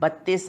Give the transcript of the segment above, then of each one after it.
32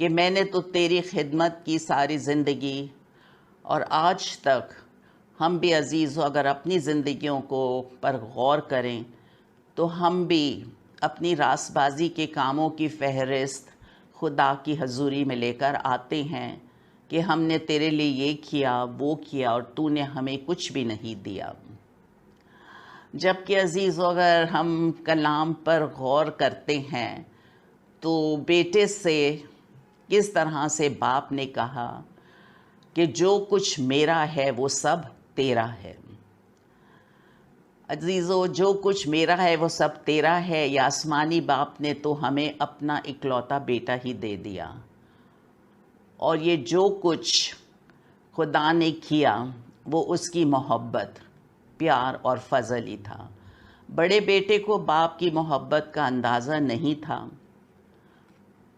کہ میں نے تو تیری خدمت کی ساری زندگی، اور آج تک ہم بھی عزیزوں اگر اپنی زندگیوں کو پر غور کریں تو ہم بھی اپنی راست بازی کے کاموں کی فہرست خدا کی حضوری میں لے کر آتے ہیں کہ ہم نے تیرے لیے یہ کیا وہ کیا اور تو نے ہمیں کچھ بھی نہیں دیا۔ جبکہ عزیزوں اگر ہم کلام پر غور کرتے ہیں تو بیٹے سے کس طرح سے باپ نے کہا کہ جو کچھ میرا ہے وہ سب تیرا ہے۔ عزیزو، جو کچھ میرا ہے وہ سب تیرا ہے، یا آسمانی باپ نے تو ہمیں اپنا اکلوتا بیٹا ہی دے دیا، اور یہ جو کچھ خدا نے کیا وہ اس کی محبت، پیار اور فضل ہی تھا۔ بڑے بیٹے کو باپ کی محبت کا اندازہ نہیں تھا،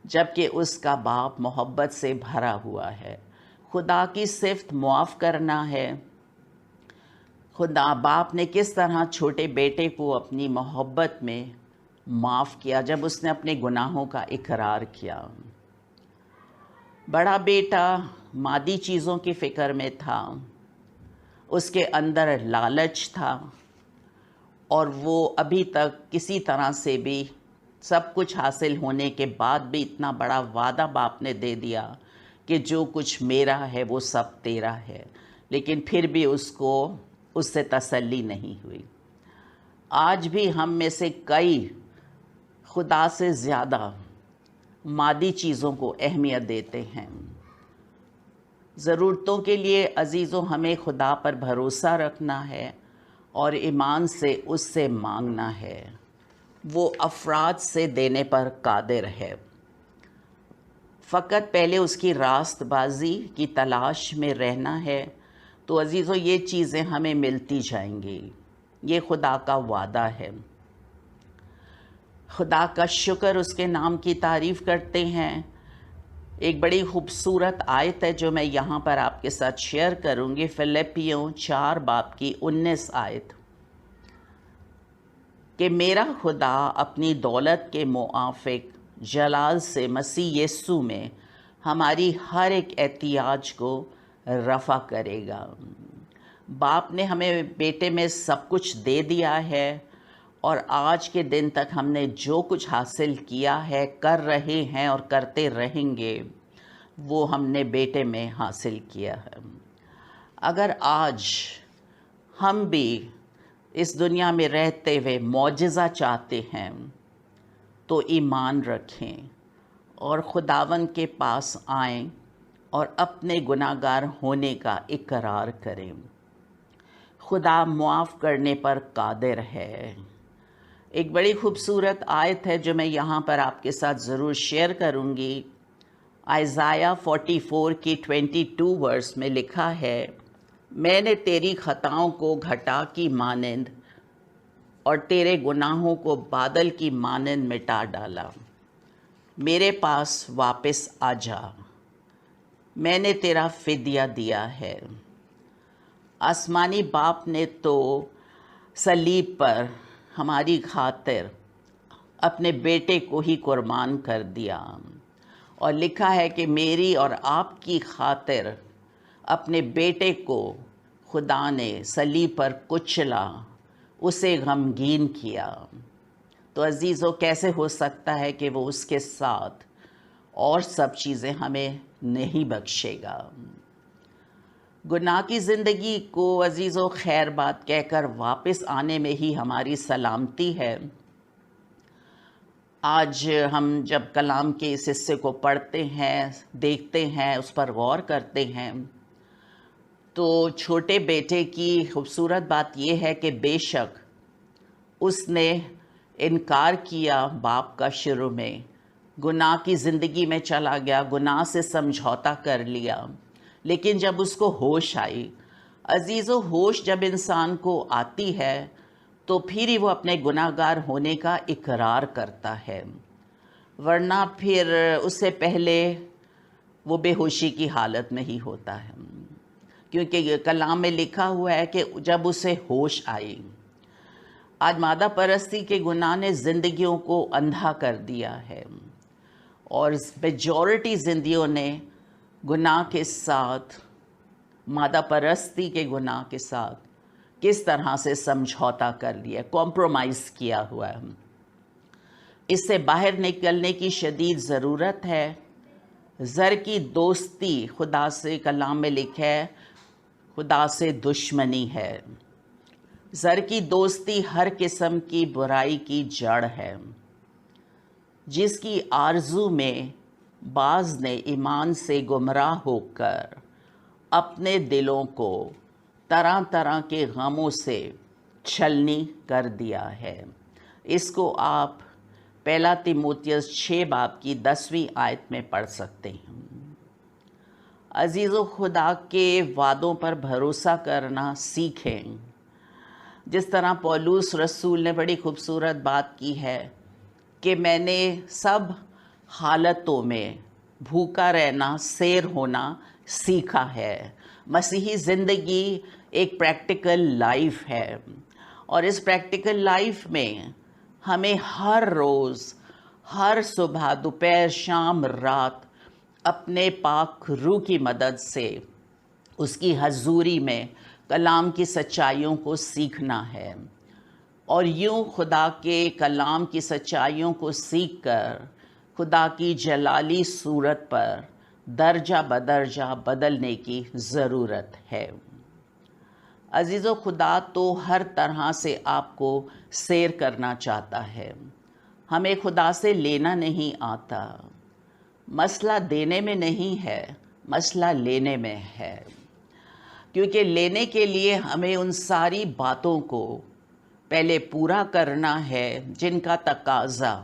جبکہ اس کا باپ محبت سے بھرا ہوا ہے۔ خدا کی صفت معاف کرنا ہے۔ خدا باپ نے کس طرح چھوٹے بیٹے کو اپنی محبت میں معاف کیا جب اس نے اپنے گناہوں کا اقرار کیا۔ بڑا بیٹا مادی چیزوں کی فکر میں تھا، اس کے اندر لالچ تھا، اور وہ ابھی تک کسی طرح سے بھی سب کچھ حاصل ہونے کے بعد بھی اتنا بڑا وعدہ باپ نے دے دیا کہ جو کچھ میرا ہے وہ سب تیرا ہے، لیکن پھر بھی اس کو اس سے تسلی نہیں ہوئی۔ آج بھی ہم میں سے کئی خدا سے زیادہ مادی چیزوں کو اہمیت دیتے ہیں۔ ضرورتوں کے لیے عزیزوں ہمیں خدا پر بھروسہ رکھنا ہے اور ایمان سے اس سے مانگنا ہے۔ وہ افراد سے دینے پر قادر ہے۔ فقط پہلے اس کی راست بازی کی تلاش میں رہنا ہے تو عزیزوں یہ چیزیں ہمیں ملتی جائیں گی۔ یہ خدا کا وعدہ ہے۔ خدا کا شکر، اس کے نام کی تعریف کرتے ہیں۔ ایک بڑی خوبصورت آیت ہے جو میں یہاں پر آپ کے ساتھ شیئر کروں گی، فلپیوں 4 باب کی 19 آیت، کہ میرا خدا اپنی دولت کے موافق جلال سے مسیح یسوع میں ہماری ہر ایک احتیاج کو رفع کرے گا۔ باپ نے ہمیں بیٹے میں سب کچھ دے دیا ہے، اور آج کے دن تک ہم نے جو کچھ حاصل کیا ہے، کر رہے ہیں اور کرتے رہیں گے، وہ ہم نے بیٹے میں حاصل کیا ہے۔ اگر آج ہم بھی اس دنیا میں رہتے ہوئے معجزہ چاہتے ہیں تو ایمان رکھیں اور خداوند کے پاس آئیں اور اپنے گناہ گار ہونے کا اقرار کریں۔ خدا معاف کرنے پر قادر ہے۔ ایک بڑی خوبصورت آیت ہے جو میں یہاں پر آپ کے ساتھ ضرور شیئر کروں گی۔ ائزایہ 44 کی 22 ورس میں لکھا ہے، میں نے تیری خطاؤں کو گھٹا کی مانند اور تیرے گناہوں کو بادل کی مانند مٹا ڈالا۔ میرے پاس واپس آ جا، میں نے تیرا فدیہ دیا ہے۔ آسمانی باپ نے تو صلیب پر ہماری خاطر اپنے بیٹے کو ہی قربان کر دیا، اور لکھا ہے کہ میری اور آپ کی خاطر اپنے بیٹے کو خدا نے صلیب پر کچلا، اسے غمگین کیا۔ تو عزیزو، کیسے ہو سکتا ہے کہ وہ اس کے ساتھ اور سب چیزیں ہمیں نہیں بخشے گا؟ گناہ کی زندگی کو عزیزو خیر بات کہہ کر واپس آنے میں ہی ہماری سلامتی ہے۔ آج ہم جب کلام کے اس حصے کو پڑھتے ہیں، دیکھتے ہیں، اس پر غور کرتے ہیں، تو چھوٹے بیٹے کی خوبصورت بات یہ ہے کہ بے شک اس نے انکار کیا باپ کا شروع میں، گناہ کی زندگی میں چلا گیا، گناہ سے سمجھوتا کر لیا، لیکن جب اس کو ہوش آئی، عزیزو ہوش جب انسان کو آتی ہے تو پھر ہی وہ اپنے گناہ گار ہونے کا اقرار کرتا ہے، ورنہ پھر اس سے پہلے وہ بے ہوشی کی حالت میں ہی ہوتا ہے، کیونکہ یہ کلام میں لکھا ہوا ہے کہ جب اسے ہوش آئی۔ آج مادہ پرستی کے گناہ نے زندگیوں کو اندھا کر دیا ہے، اور میجورٹی زندگیوں نے گناہ کے ساتھ، مادہ پرستی کے گناہ کے ساتھ کس طرح سے سمجھوتا کر لیا، کمپرومائز کیا ہوا ہے۔ اس سے باہر نکلنے کی شدید ضرورت ہے۔ زر کی دوستی خدا سے، کلام میں لکھا ہے، خدا سے دشمنی ہے۔ زر کی دوستی ہر قسم کی برائی کی جڑ ہے، جس کی آرزو میں بعض نے ایمان سے گمراہ ہو کر اپنے دلوں کو طرح طرح کے غموں سے چھلنی کر دیا ہے۔ اس کو آپ پہلا تیموتھیوس 6 باب کی 10ویں آیت میں پڑھ سکتے ہیں۔ عزیزو، خدا کے وعدوں پر بھروسہ کرنا سیکھیں۔ جس طرح پولس رسول نے بڑی خوبصورت بات کی ہے کہ میں نے سب حالتوں میں بھوکا رہنا، سیر ہونا سیکھا ہے۔ مسیحی زندگی ایک پریکٹیکل لائف ہے، اور اس پریکٹیکل لائف میں ہمیں ہر روز، ہر صبح، دوپہر، شام، رات اپنے پاک روح کی مدد سے اس کی حضوری میں کلام کی سچائیوں کو سیکھنا ہے، اور یوں خدا کے کلام کی سچائیوں کو سیکھ کر خدا کی جلالی صورت پر درجہ بدرجہ بدلنے کی ضرورت ہے۔ عزیزو، خدا تو ہر طرح سے آپ کو سیر کرنا چاہتا ہے۔ ہمیں خدا سے لینا نہیں آتا۔ مسئلہ دینے میں نہیں ہے، مسئلہ لینے میں ہے، کیونکہ لینے کے لیے ہمیں ان ساری باتوں کو پہلے پورا کرنا ہے جن کا تقاضا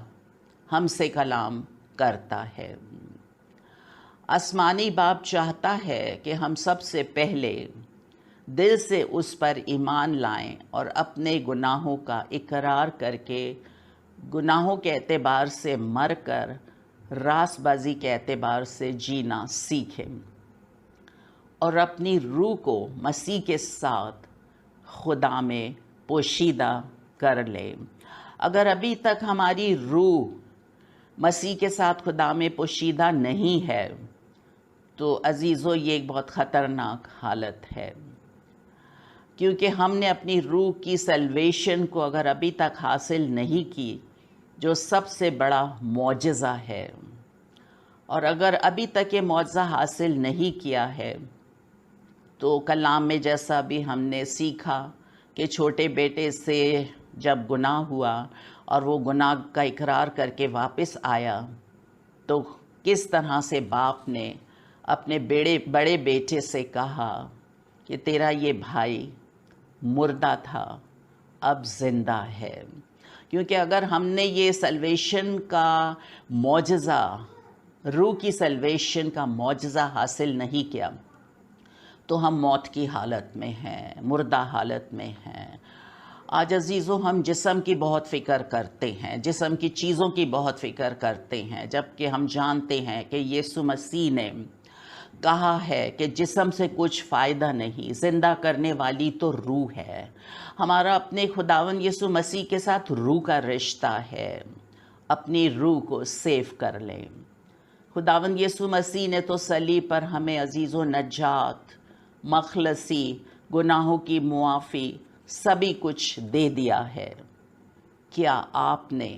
ہم سے کلام کرتا ہے۔ آسمانی باپ چاہتا ہے کہ ہم سب سے پہلے دل سے اس پر ایمان لائیں اور اپنے گناہوں کا اقرار کر کے گناہوں کے اعتبار سے مر کر راست بازی کے اعتبار سے جینا سیکھیں، اور اپنی روح کو مسیح کے ساتھ خدا میں پوشیدہ کر لیں۔ اگر ابھی تک ہماری روح مسیح کے ساتھ خدا میں پوشیدہ نہیں ہے تو عزیزو، یہ ایک بہت خطرناک حالت ہے، کیونکہ ہم نے اپنی روح کی سیلویشن کو اگر ابھی تک حاصل نہیں کی، جو سب سے بڑا معجزہ ہے، اور اگر ابھی تک یہ معجزہ حاصل نہیں کیا ہے تو کلام میں جیسا بھی ہم نے سیکھا کہ چھوٹے بیٹے سے جب گناہ ہوا اور وہ گناہ کا اقرار کر کے واپس آیا تو کس طرح سے باپ نے اپنے بڑے بیٹے سے کہا کہ تیرا یہ بھائی مردہ تھا، اب زندہ ہے۔ کیونکہ اگر ہم نے یہ سلویشن کا معجزہ، روح کی سلویشن کا معجزہ حاصل نہیں کیا تو ہم موت کی حالت میں ہیں، مردہ حالت میں ہیں۔ آج عزیزو، ہم جسم کی بہت فکر کرتے ہیں، جسم کی چیزوں کی بہت فکر کرتے ہیں، جبکہ ہم جانتے ہیں کہ یسوع مسیح نے کہا ہے کہ جسم سے کچھ فائدہ نہیں، زندہ کرنے والی تو روح ہے۔ ہمارا اپنے خداوند یسوع مسیح کے ساتھ روح کا رشتہ ہے۔ اپنی روح کو سیو کر لیں۔ خداوند یسوع مسیح نے تو صلیب پر ہمیں عزیزو نجات، مخلصی، گناہوں کی معافی، سبھی کچھ دے دیا ہے۔ کیا آپ نے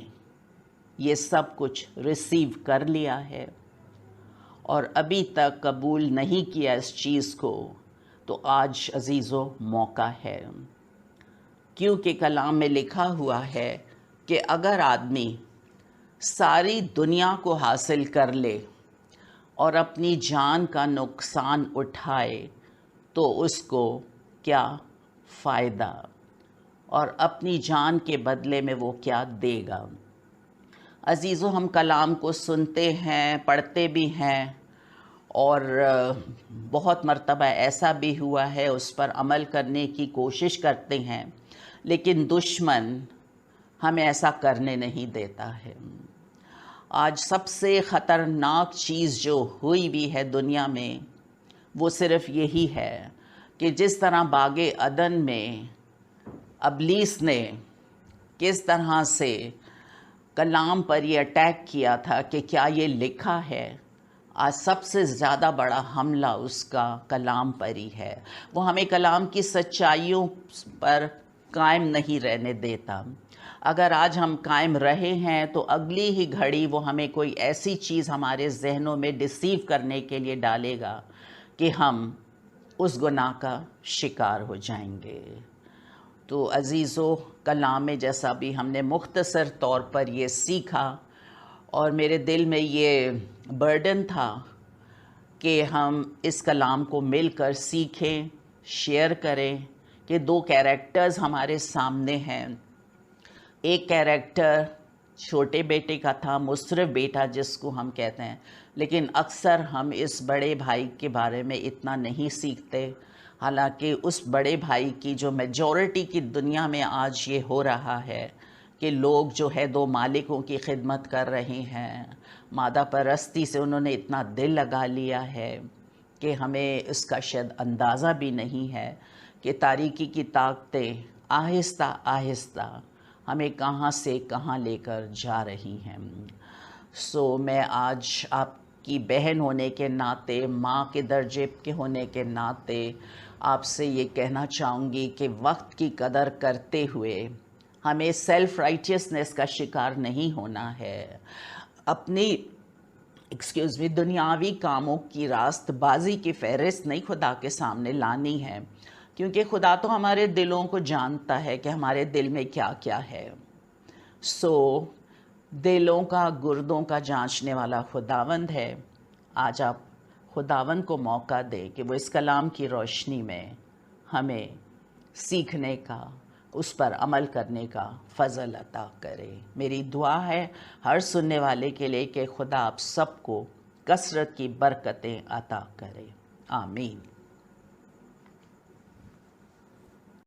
یہ سب کچھ ریسیو کر لیا ہے اور ابھی تک قبول نہیں کیا اس چیز کو؟ تو آج عزیزو موقع ہے، کیونکہ کلام میں لکھا ہوا ہے کہ اگر آدمی ساری دنیا کو حاصل کر لے اور اپنی جان کا نقصان اٹھائے تو اس کو کیا فائدہ، اور اپنی جان کے بدلے میں وہ کیا دے گا؟ عزیزو، ہم کلام کو سنتے ہیں، پڑھتے بھی ہیں، اور بہت مرتبہ ایسا بھی ہوا ہے اس پر عمل کرنے کی کوشش کرتے ہیں، لیکن دشمن ہمیں ایسا کرنے نہیں دیتا ہے۔ آج سب سے خطرناک چیز جو ہوئی بھی ہے دنیا میں وہ صرف یہی ہے کہ جس طرح باغ عدن میں ابلیس نے کس طرح سے کلام پر یہ اٹیک کیا تھا کہ کیا یہ لکھا ہے. آج سب سے زیادہ بڑا حملہ اس کا کلام پر ہی ہے. وہ ہمیں کلام کی سچائیوں پر قائم نہیں رہنے دیتا. اگر آج ہم قائم رہے ہیں تو اگلی ہی گھڑی وہ ہمیں کوئی ایسی چیز ہمارے ذہنوں میں ڈسیو کرنے کے لیے ڈالے گا کہ ہم اس گناہ کا شکار ہو جائیں گے. تو عزیزو، کلام میں جیسا بھی ہم نے مختصر طور پر یہ سیکھا، اور میرے دل میں یہ برڈن تھا کہ ہم اس کلام کو مل کر سیکھیں، شیئر کریں، کہ 2 کیریکٹرز ہمارے سامنے ہیں. ایک کیریکٹر چھوٹے بیٹے کا تھا، مصرف بیٹا جس کو ہم کہتے ہیں، لیکن اکثر ہم اس بڑے بھائی کے بارے میں اتنا نہیں سیکھتے. حالانکہ اس بڑے بھائی کی جو میجورٹی کی دنیا میں آج یہ ہو رہا ہے کہ لوگ جو ہے 2 مالکوں کی خدمت کر رہے ہیں. مادہ پرستی سے انہوں نے اتنا دل لگا لیا ہے کہ ہمیں اس کا شاید اندازہ بھی نہیں ہے کہ تاریکی کی طاقتیں آہستہ آہستہ ہمیں کہاں سے کہاں لے کر جا رہی ہیں. میں آج آپ کی بہن ہونے کے ناطے، ماں کے درجے کے ہونے کے ناطے آپ سے یہ کہنا چاہوں گی کہ وقت کی قدر کرتے ہوئے ہمیں سیلف رائٹیسنس کا شکار نہیں ہونا ہے. اپنی دنیاوی کاموں کی راست بازی کی فہرست نہیں خدا کے سامنے لانی ہے، کیونکہ خدا تو ہمارے دلوں کو جانتا ہے کہ ہمارے دل میں کیا کیا ہے. دلوں کا، گردوں کا جانچنے والا خداوند ہے. آج آپ خداوند کو موقع دیں کہ وہ اس کلام کی روشنی میں ہمیں سیکھنے کا، اس پر عمل کرنے کا فضل عطا کرے. میری دعا ہے ہر سننے والے کے لیے کہ خدا آپ سب کو کثرت کی برکتیں عطا کرے. آمین.